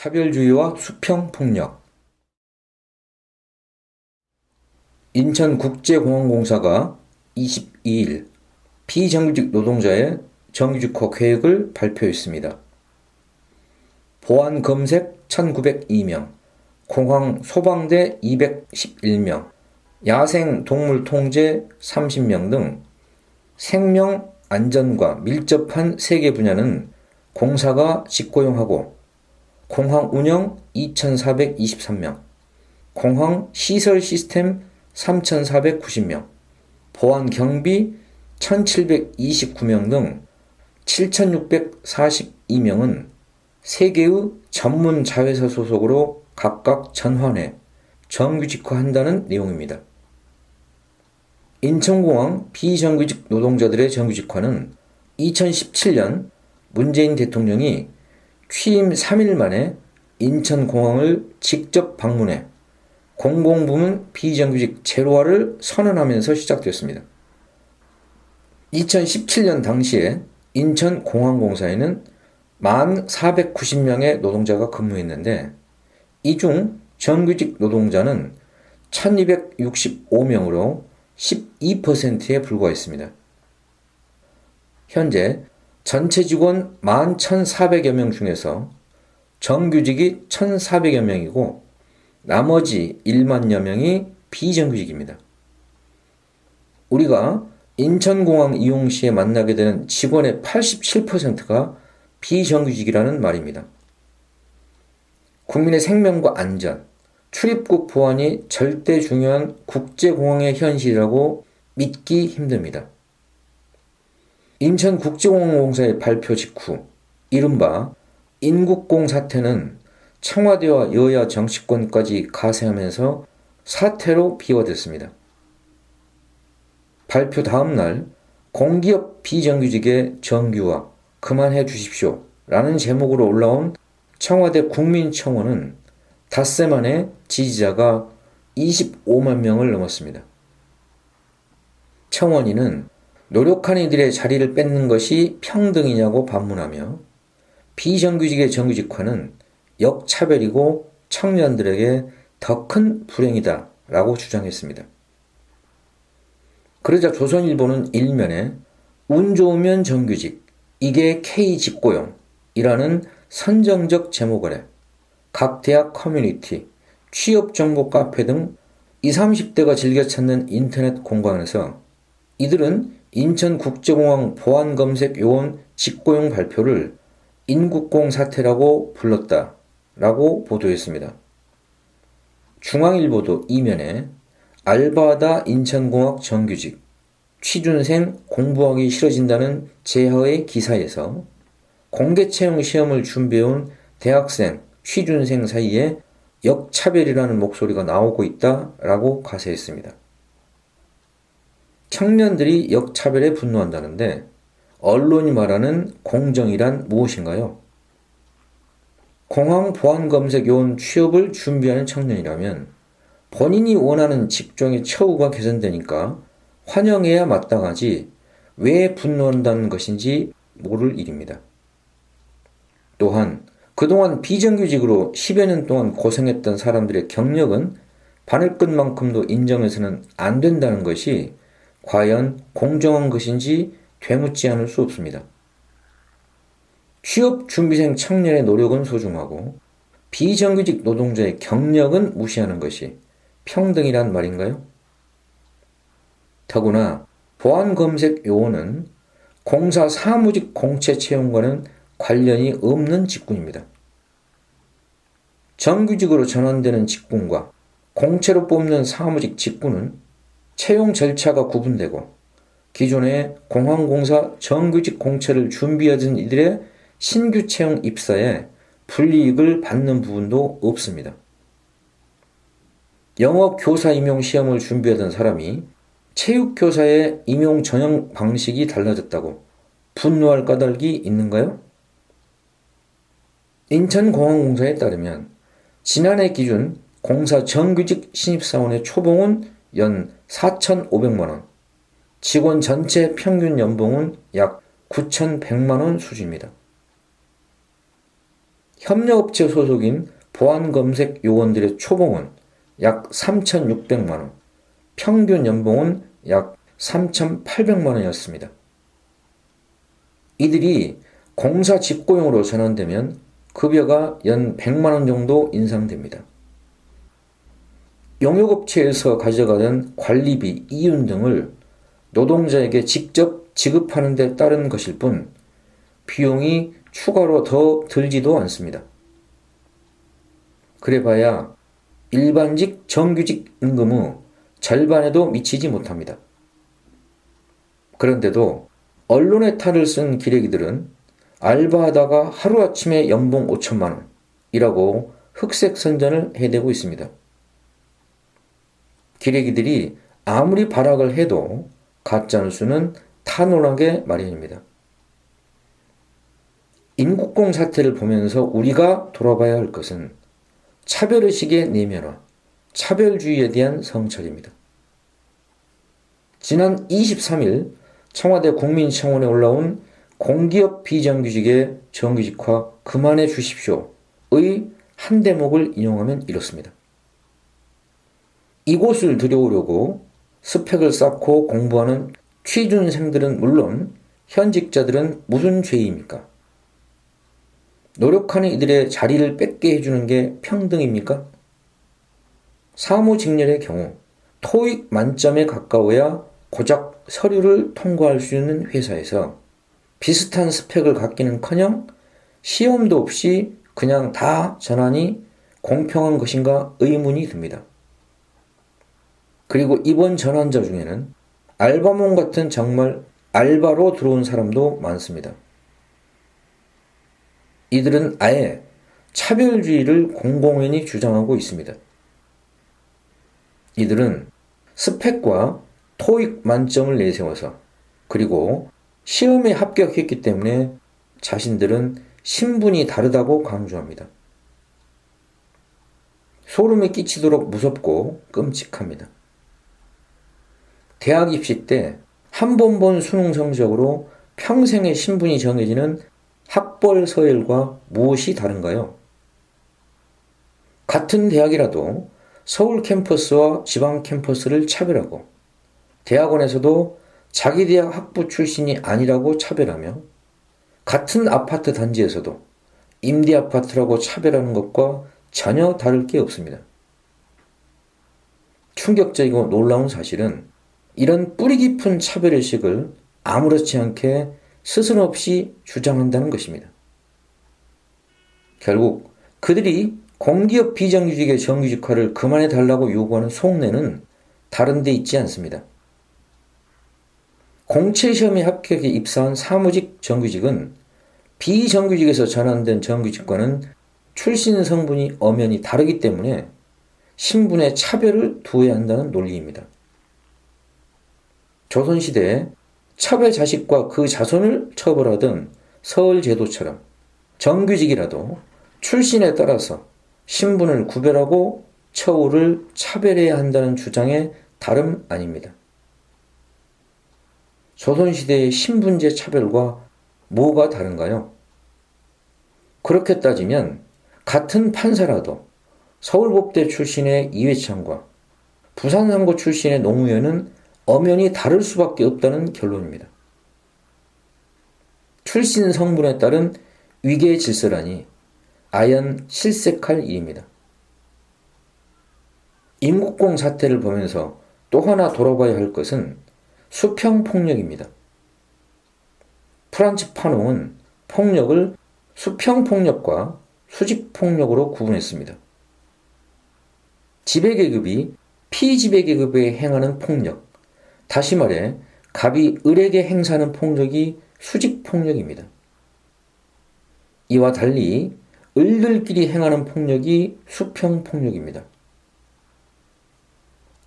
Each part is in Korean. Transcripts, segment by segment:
차별주의와 수평폭력. 인천국제공항공사가 22일 비정규직 노동자의 정규직화 계획을 발표했습니다. 보안 검색 1902명, 공항 소방대 211명, 야생 동물 통제 30명 등 생명 안전과 밀접한 3개 분야는 공사가 직고용하고 공항 운영 2,423명, 공항 시설 시스템 3,490명, 보안 경비 1,729명 등 7,642명은 3개의 전문 자회사 소속으로 각각 전환해 정규직화한다는 내용입니다. 인천공항 비정규직 노동자들의 정규직화는 2017년 문재인 대통령이 취임 3일 만에 인천공항을 직접 방문해 공공부문 비정규직 제로화를 선언하면서 시작됐습니다. 2017년 당시에 인천공항공사에는 1,490명의 노동자가 근무했는데 이 중 정규직 노동자는 1,265명으로 12%에 불과했습니다. 현재 전체 직원 11,400여 명 중에서 정규직이 1,400여 명이고 나머지 1만여 명이 비정규직입니다. 우리가 인천공항 이용 시에 만나게 되는 직원의 87%가 비정규직이라는 말입니다. 국민의 생명과 안전, 출입국 보안이 절대 중요한 국제공항의 현실이라고 믿기 힘듭니다. 인천국제공항공사의 발표 직후 이른바 인국공 사태는 청와대와 여야 정치권까지 가세하면서 사태로 비화됐습니다. 발표 다음 날 공기업 비정규직의 정규화 그만해 주십시오 라는 제목으로 올라온 청와대 국민청원은 닷새 만에 지지자가 25만 명을 넘었습니다. 청원인은 노력한 이들의 자리를 뺏는 것이 평등이냐고 반문하며 비정규직의 정규직화는 역차별이고 청년들에게 더 큰 불행이다 라고 주장했습니다. 그러자 조선일보는 일면에 운 좋으면 정규직, 이게 K직고용이라는 선정적 제목을 해 각 대학 커뮤니티, 취업정보 카페 등 20, 30대가 즐겨 찾는 인터넷 공간에서 이들은 인천국제공항 보안검색 요원 직고용 발표를 인국공 사태라고 불렀다 라고 보도했습니다. 중앙일보도 이면에 알바하다 인천공항 정규직, 취준생 공부하기 싫어진다는 제하의 기사에서 공개채용 시험을 준비해온 대학생, 취준생 사이에 역차별이라는 목소리가 나오고 있다라고 가세했습니다. 청년들이 역차별에 분노한다는데 언론이 말하는 공정이란 무엇인가요? 공항 보안검색 요원 취업을 준비하는 청년이라면 본인이 원하는 직종의 처우가 개선되니까 환영해야 마땅하지 왜 분노한다는 것인지 모를 일입니다. 또한 그동안 비정규직으로 10여 년 동안 고생했던 사람들의 경력은 바늘끝만큼도 인정해서는 안 된다는 것이 과연 공정한 것인지 되묻지 않을 수 없습니다. 취업준비생 청년의 노력은 소중하고 비정규직 노동자의 경력은 무시하는 것이 평등이란 말인가요? 더구나 보안검색 요원은 공사 사무직 공채 채용과는 관련이 없는 직군입니다. 정규직으로 전환되는 직군과 공채로 뽑는 사무직 직군은 채용 절차가 구분되고 기존의 공항공사 정규직 공채를 준비하던 이들의 신규 채용 입사에 불이익을 받는 부분도 없습니다. 영어 교사 임용 시험을 준비하던 사람이 체육교사의 임용 전형 방식이 달라졌다고 분노할 까닭이 있는가요? 인천공항공사에 따르면 지난해 기준 공사 정규직 신입사원의 초봉은 연 4,500만원, 직원 전체 평균 연봉은 약 9,100만원 수준입니다. 협력업체 소속인 보안검색 요원들의 초봉은 약 3,600만 원, 평균 연봉은 약 3,800만 원이었습니다. 이들이 공사 직고용으로 전환되면 급여가 연 100만 원 정도 인상됩니다. 용역업체에서 가져가던 관리비, 이윤 등을 노동자에게 직접 지급하는 데 따른 것일 뿐 비용이 추가로 더 들지도 않습니다. 그래봐야 일반직 정규직 임금의 절반에도 미치지 못합니다. 그런데도 언론의 탈을 쓴 기레기들은 알바하다가 하루아침에 연봉 5천만 원이라고 흑색 선전을 해대고 있습니다. 기레기들이 아무리 발악을 해도 가짜뉴스는 탄원하게 마련입니다. 인국공 사태를 보면서 우리가 돌아봐야 할 것은 차별의식의 내면화, 차별주의에 대한 성찰입니다. 지난 23일 청와대 국민청원에 올라온 공기업 비정규직의 정규직화 그만해 주십시오의 한 대목을 인용하면 이렇습니다. 이곳을 들여오려고 스펙을 쌓고 공부하는 취준생들은 물론 현직자들은 무슨 죄입니까? 노력하는 이들의 자리를 뺏게 해주는 게 평등입니까? 사무직렬의 경우 토익 만점에 가까워야 고작 서류를 통과할 수 있는 회사에서 비슷한 스펙을 갖기는커녕 시험도 없이 그냥 다 전환이 공평한 것인가 의문이 듭니다. 그리고 이번 전환자 중에는 알바몬 같은 정말 알바로 들어온 사람도 많습니다. 이들은 아예 차별주의를 공공연히 주장하고 있습니다. 이들은 스펙과 토익 만점을 내세워서 그리고 시험에 합격했기 때문에 자신들은 신분이 다르다고 강조합니다. 소름이 끼치도록 무섭고 끔찍합니다. 대학 입시 때 한 번 본 수능 성적으로 평생의 신분이 정해지는 학벌 서열과 무엇이 다른가요? 같은 대학이라도 서울 캠퍼스와 지방 캠퍼스를 차별하고 대학원에서도 자기 대학 학부 출신이 아니라고 차별하며 같은 아파트 단지에서도 임대 아파트라고 차별하는 것과 전혀 다를 게 없습니다. 충격적이고 놀라운 사실은 이런 뿌리 깊은 차별의식을 아무렇지 않게 스스럼없이 주장한다는 것입니다. 결국 그들이 공기업 비정규직의 정규직화를 그만해달라고 요구하는 속내는 다른 데 있지 않습니다. 공채시험에 합격해 입사한 사무직 정규직은 비정규직에서 전환된 정규직과는 출신 성분이 엄연히 다르기 때문에 신분의 차별을 두어야 한다는 논리입니다. 조선시대에 첩의 자식과 그 자손을 처벌하던 서얼제도처럼 정규직이라도 출신에 따라서 신분을 구별하고 처우를 차별해야 한다는 주장에 다름 아닙니다. 조선시대의 신분제 차별과 뭐가 다른가요? 그렇게 따지면 같은 판사라도 서울법대 출신의 이회창과 부산상고 출신의 노무현은 엄연히 다를 수밖에 없다는 결론입니다. 출신 성분에 따른 위계 질서라니 아연 실색할 일입니다. 인국공 사태를 보면서 또 하나 돌아봐야 할 것은 수평폭력입니다. 프란츠 파농은 폭력을 수평폭력과 수직폭력으로 구분했습니다. 지배계급이 피지배계급에 행하는 폭력, 다시 말해 갑이 을에게 행사하는 폭력이 수직폭력입니다. 이와 달리 을들끼리 행하는 폭력이 수평폭력입니다.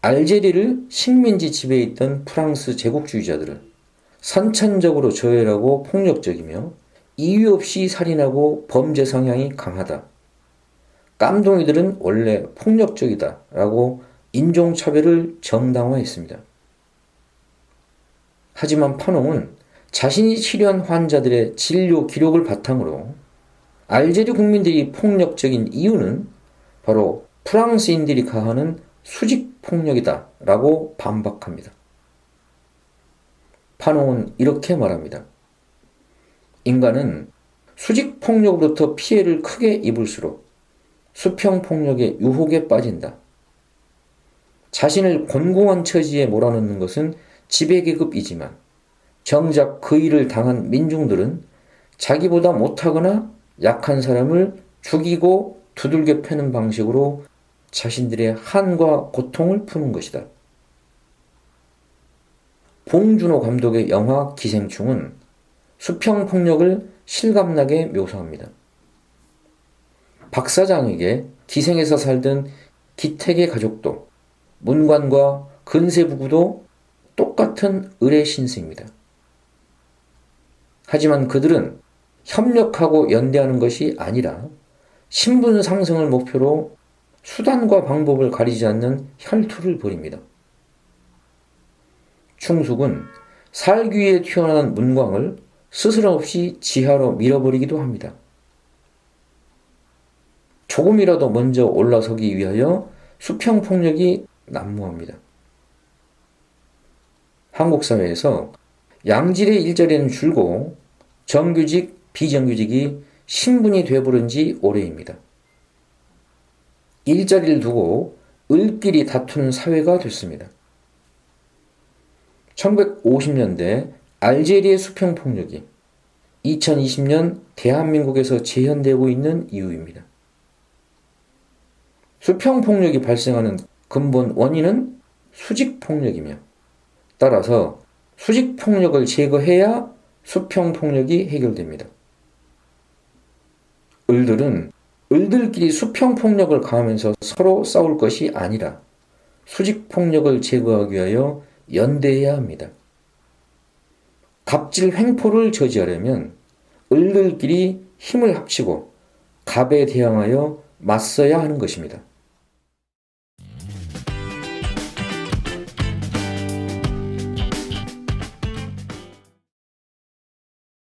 알제리를 식민지 지배에 있던 프랑스 제국주의자들은 선천적으로 저열하고 폭력적이며 이유 없이 살인하고 범죄 성향이 강하다. 깜동이들은 원래 폭력적이다 라고 인종차별을 정당화했습니다. 하지만 파농은 자신이 치료한 환자들의 진료 기록을 바탕으로 알제리 국민들이 폭력적인 이유는 바로 프랑스인들이 가하는 수직폭력이다 라고 반박합니다. 파농은 이렇게 말합니다. 인간은 수직폭력으로부터 피해를 크게 입을수록 수평폭력의 유혹에 빠진다. 자신을 곤궁한 처지에 몰아넣는 것은 지배계급이지만 정작 그 일을 당한 민중들은 자기보다 못하거나 약한 사람을 죽이고 두들겨 패는 방식으로 자신들의 한과 고통을 푸는 것이다. 봉준호 감독의 영화 기생충은 수평폭력을 실감나게 묘사합니다. 박 사장에게 기생에서 살던 기택의 가족도 문관과 근세부부도 똑같은 을의 신세입니다. 하지만 그들은 협력하고 연대하는 것이 아니라 신분 상승을 목표로 수단과 방법을 가리지 않는 혈투를 벌입니다. 충숙은 살기 위해 튀어나온 문광을 스스럼 없이 지하로 밀어버리기도 합니다. 조금이라도 먼저 올라서기 위하여 수평폭력이 난무합니다. 한국 사회에서 양질의 일자리는 줄고 정규직, 비정규직이 신분이 되어버린 지 오래입니다. 일자리를 두고 을끼리 다투는 사회가 됐습니다. 1950년대 알제리의 수평폭력이 2020년 대한민국에서 재현되고 있는 이유입니다. 수평폭력이 발생하는 근본 원인은 수직폭력이며 따라서 수직폭력을 제거해야 수평폭력이 해결됩니다. 을들은 을들끼리 수평폭력을 가하면서 서로 싸울 것이 아니라 수직폭력을 제거하기 위하여 연대해야 합니다. 갑질 횡포를 저지하려면 을들끼리 힘을 합치고 갑에 대항하여 맞서야 하는 것입니다.